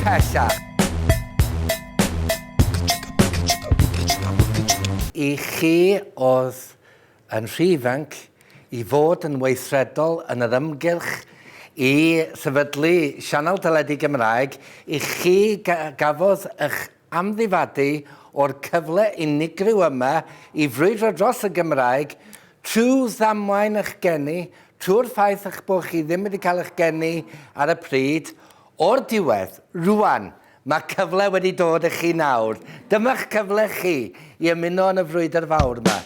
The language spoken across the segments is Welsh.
pellach. I chi oedd yn rhy ifanc I fod yn weithredol yn yr ymgylch I sefydlu sianel teledu Gymraeg, I chi gafodd eich amddifadu o'r cyfle unigryw yma I frwydro dros y Gymraeg trwy ddamwain eich geni, trwy'r ffaith eich bod chi ddim wedi cael eich geni ar y pryd, o'r diwedd, rwan, mae cyfle wedi dod i chi nawr. Dyma'ch cyfle chi I ymuno yn y frwydr fawr yma.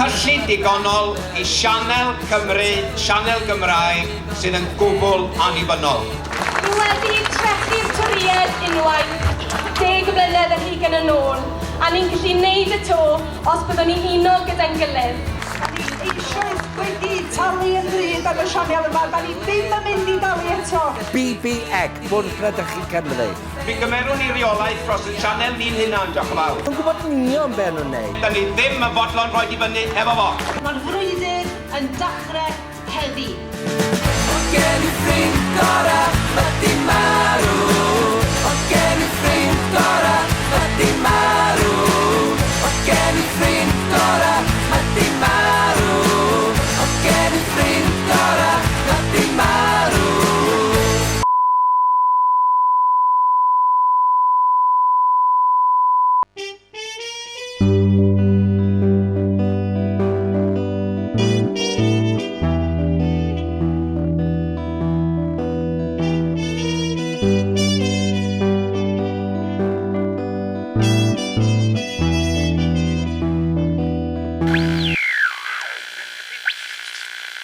Cyllid digonol I sianel Cymru, sianel Gymraeg sydd yn gwbl annibynnol. Ni wedi trechu'r toriad unwaith 10 blynedd ar hugain yn ôl, a ni'n gallu neud y to os byddwn ni'n uno gyda'n gilydd. Da ni eisoes wedi talu yn rhyd ar y sianel yma, da ni ddim yn mynd I dalu eto. BBEG, Bwrdd Rydych Cymru. Mi gymerwn I reolaeth dros y sianel ni'n hynna'n diolch yn fawr. Dwi'n gwybod yn union be nhw'n neud. Da ni ddim yn fodlon rhoi I fyny efo fo. Mae'r frwydr yn dechrau heddi. Gen I ffrind gorau, ma' dim